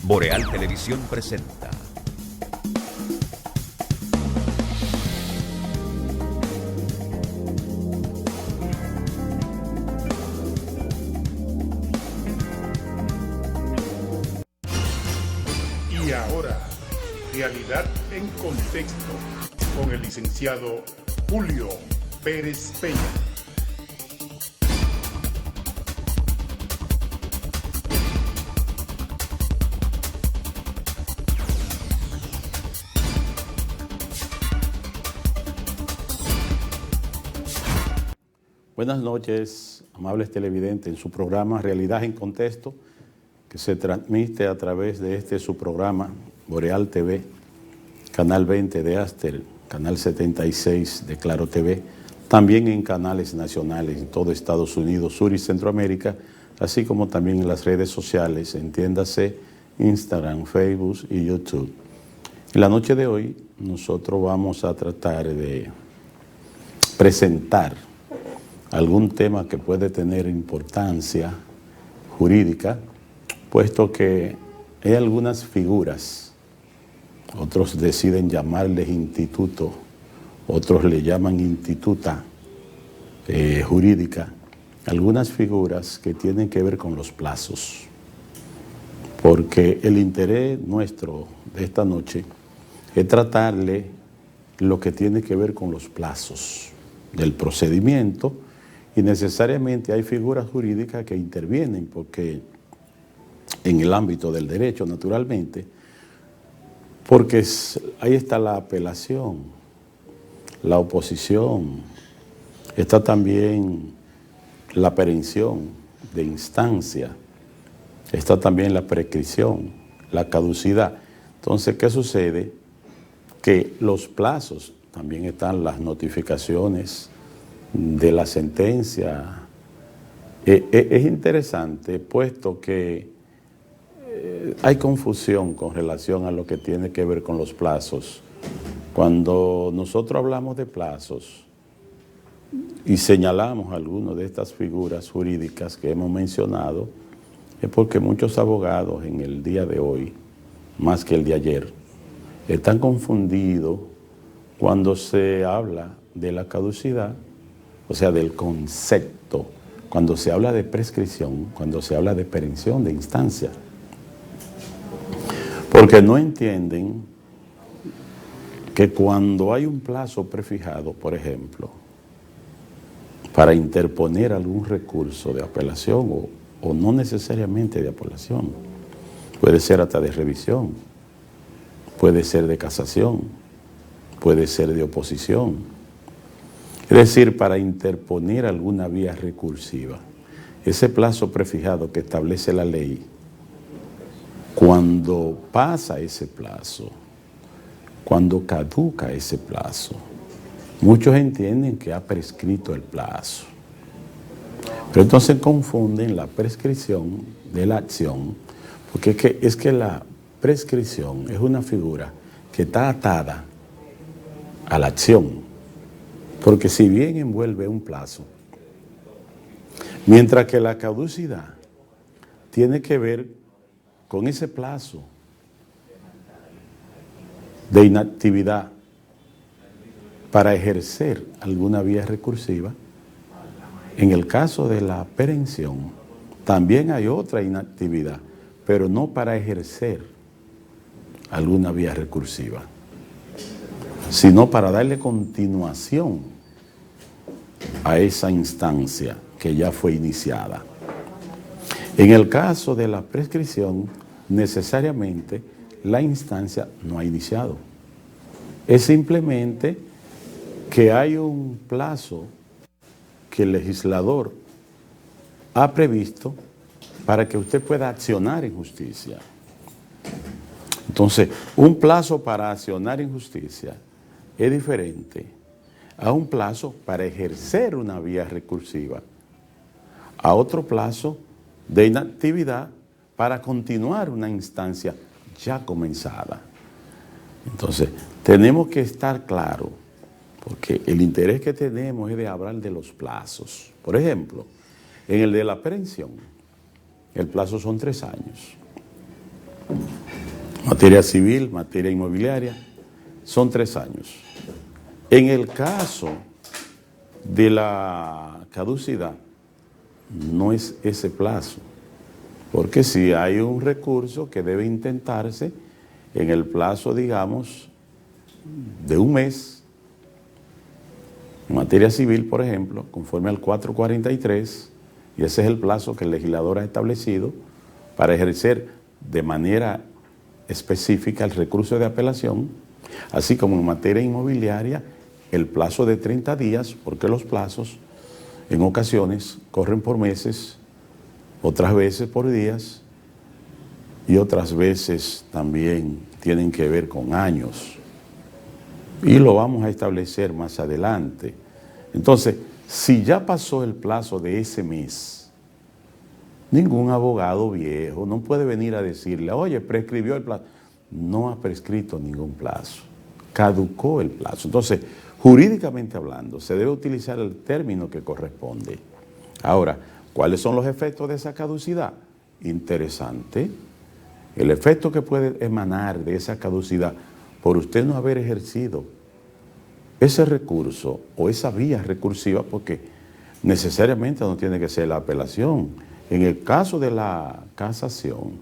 Boreal Televisión presenta. Y ahora, Realidad en Contexto, con el licenciado Julio Pérez Peña. Buenas noches, amables televidentes, en su programa Realidad en Contexto, que se transmite a través de su programa Boreal TV, Canal 20 de Aster, Canal 76 de Claro TV, también en canales nacionales en todo Estados Unidos, Sur y Centroamérica, así como también en las redes sociales, entiéndase Instagram, Facebook y YouTube. En la noche de hoy nosotros vamos a tratar de presentar algún tema que puede tener importancia jurídica, puesto que hay algunas figuras, otros deciden llamarles instituto, otros le llaman instituta jurídica, algunas figuras que tienen que ver con los plazos, porque el interés nuestro de esta noche es tratarle lo que tiene que ver con los plazos del procedimiento. Y necesariamente hay figuras jurídicas que intervienen, porque en el ámbito del derecho, naturalmente, porque ahí está la apelación, la oposición, está también la aprehensión de instancia, está también la prescripción, la caducidad. Entonces, ¿qué sucede? Que los plazos, también están las notificaciones de la sentencia. Es interesante, puesto que hay confusión con relación a lo que tiene que ver con los plazos. Cuando nosotros hablamos de plazos y señalamos algunas de estas figuras jurídicas que hemos mencionado, es porque muchos abogados en el día de hoy, más que el de ayer, están confundidos cuando se habla de la caducidad, o sea, del concepto, cuando se habla de prescripción, cuando se habla de perención de instancia. Porque no entienden que cuando hay un plazo prefijado, por ejemplo, para interponer algún recurso de apelación o no necesariamente de apelación, puede ser hasta de revisión, puede ser de casación, puede ser de oposición. Es decir, para interponer alguna vía recursiva, ese plazo prefijado que establece la ley, cuando pasa ese plazo, cuando caduca ese plazo, muchos entienden que ha prescrito el plazo. Pero entonces confunden la prescripción de la acción, porque es que la prescripción es una figura que está atada a la acción. Porque si bien envuelve un plazo, mientras que la caducidad tiene que ver con ese plazo de inactividad para ejercer alguna vía recursiva, en el caso de la perención también hay otra inactividad, pero no para ejercer alguna vía recursiva, sino para darle continuación a esa instancia que ya fue iniciada. En el caso de la prescripción, necesariamente la instancia no ha iniciado. Es simplemente que hay un plazo que el legislador ha previsto para que usted pueda accionar en justicia. Entonces, un plazo para accionar en justicia es diferente a un plazo para ejercer una vía recursiva, a otro plazo de inactividad para continuar una instancia ya comenzada. Entonces, tenemos que estar claros, porque el interés que tenemos es de hablar de los plazos. Por ejemplo, en el de la aprehensión, el plazo son 3 años. Materia civil, materia inmobiliaria, son 3 años. En el caso de la caducidad, no es ese plazo, porque si hay un recurso que debe intentarse en el plazo, digamos, de un mes, en materia civil, por ejemplo, conforme al 443, y ese es el plazo que el legislador ha establecido para ejercer de manera específica el recurso de apelación, así como en materia inmobiliaria, el plazo de 30 días, porque los plazos en ocasiones corren por meses, otras veces por días, y otras veces también tienen que ver con años. Y lo vamos a establecer más adelante. Entonces, si ya pasó el plazo de ese mes, ningún abogado viejo no puede venir a decirle, oye, prescribió el plazo. No ha prescrito ningún plazo, caducó el plazo. Entonces, jurídicamente hablando, se debe utilizar el término que corresponde. Ahora, ¿cuáles son los efectos de esa caducidad? Interesante. El efecto que puede emanar de esa caducidad por usted no haber ejercido ese recurso o esa vía recursiva, porque necesariamente no tiene que ser la apelación. En el caso de la casación,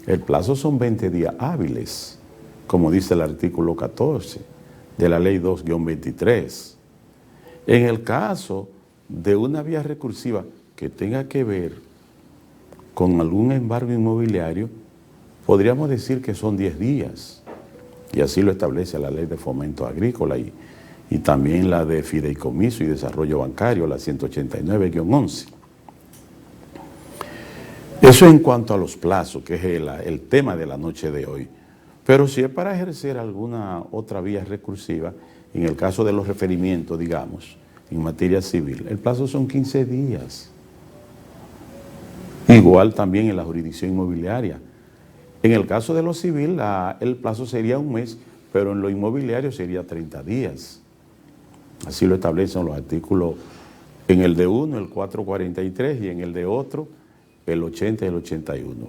el plazo son 20 días hábiles, como dice el artículo 14 de la ley 2-23. En el caso de una vía recursiva que tenga que ver con algún embargo inmobiliario, podríamos decir que son 10 días, y así lo establece la ley de fomento agrícola y también la de fideicomiso y desarrollo bancario, la 189-11. Eso en cuanto a los plazos, que es el tema de la noche de hoy. Pero si es para ejercer alguna otra vía recursiva, en el caso de los referimientos, digamos, en materia civil, el plazo son 15 días. Igual también en la jurisdicción inmobiliaria. En el caso de lo civil, el plazo sería un mes, pero en lo inmobiliario sería 30 días. Así lo establecen los artículos, en el de uno, el 443, y en el de otro, el 80 y el 81.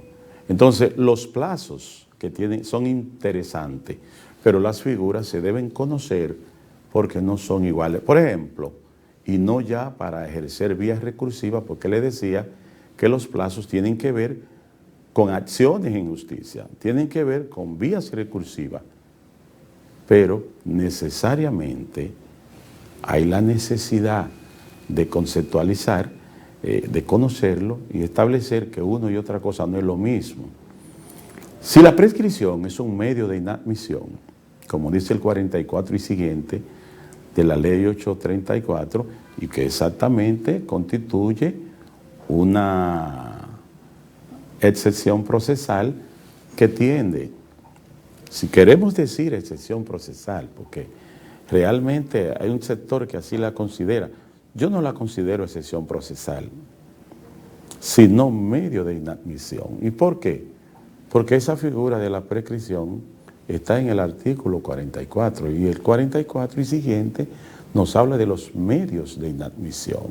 Entonces, los plazos que tienen son interesantes, pero las figuras se deben conocer porque no son iguales. Por ejemplo, y no ya para ejercer vías recursivas, porque le decía que los plazos tienen que ver con acciones en justicia, tienen que ver con vías recursivas, pero necesariamente hay la necesidad de conceptualizar, de conocerlo y establecer que uno y otra cosa no es lo mismo. Si la prescripción es un medio de inadmisión, como dice el 44 y siguiente de la ley 834, y que exactamente constituye una excepción procesal que tiende, si queremos decir excepción procesal, porque realmente hay un sector que así la considera, yo no la considero excepción procesal, sino medio de inadmisión. ¿Y por qué? Porque esa figura de la prescripción está en el artículo 44, y el 44 y siguiente nos habla de los medios de inadmisión,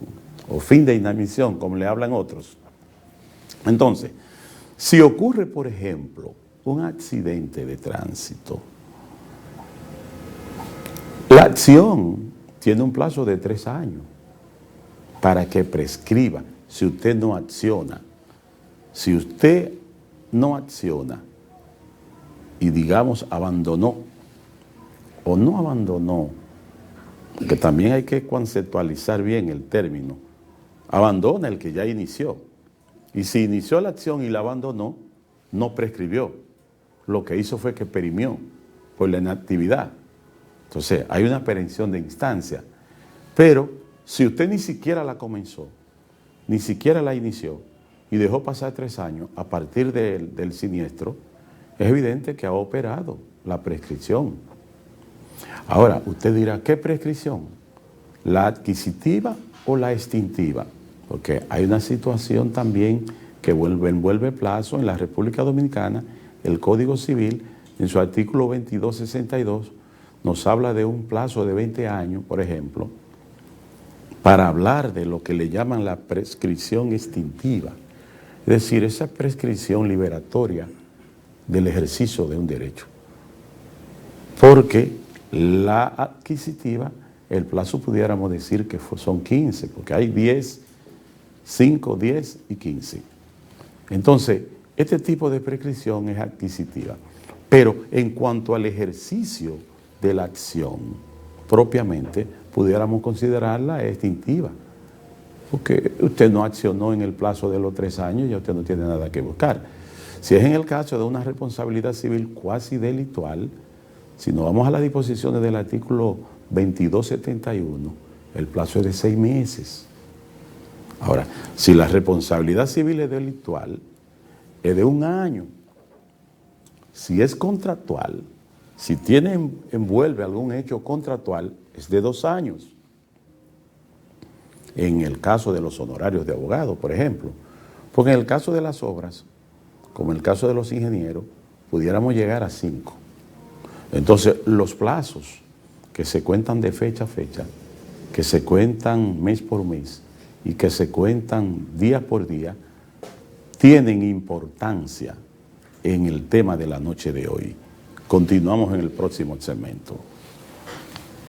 o fin de inadmisión, como le hablan otros. Entonces, si ocurre, por ejemplo, un accidente de tránsito, la acción tiene un plazo de 3 años para que prescriba si usted no acciona. Si usted no acciona y, digamos, abandonó o no abandonó, porque también hay que conceptualizar bien el término, abandona el que ya inició. Y si inició la acción y la abandonó, no prescribió. Lo que hizo fue que perimió por la inactividad. Entonces, hay una perención de instancia. Pero si usted ni siquiera la comenzó, ni siquiera la inició, y dejó pasar 3 años a partir del siniestro, es evidente que ha operado la prescripción. Ahora, usted dirá, ¿qué prescripción? ¿La adquisitiva o la extintiva? Porque hay una situación también que envuelve plazo en la República Dominicana. El Código Civil, en su artículo 2262, nos habla de un plazo de 20 años, por ejemplo, para hablar de lo que le llaman la prescripción extintiva. Es decir, esa prescripción liberatoria del ejercicio de un derecho. Porque la adquisitiva, el plazo pudiéramos decir que son 15, porque hay 10, 5, 10 y 15. Entonces, este tipo de prescripción es adquisitiva. Pero en cuanto al ejercicio de la acción, propiamente, pudiéramos considerarla extintiva. Porque usted no accionó en el plazo de los 3 años y usted no tiene nada que buscar. Si es en el caso de una responsabilidad civil cuasi delitual, si nos vamos a las disposiciones del artículo 2271, el plazo es de 6 meses. Ahora, si la responsabilidad civil es delitual, es de 1 año. Si es contractual, si envuelve algún hecho contractual, es de 2 años. En el caso de los honorarios de abogado, por ejemplo. Porque en el caso de las obras, como en el caso de los ingenieros, pudiéramos llegar a 5. Entonces, los plazos que se cuentan de fecha a fecha, que se cuentan mes por mes y que se cuentan día por día, tienen importancia en el tema de la noche de hoy. Continuamos en el próximo segmento.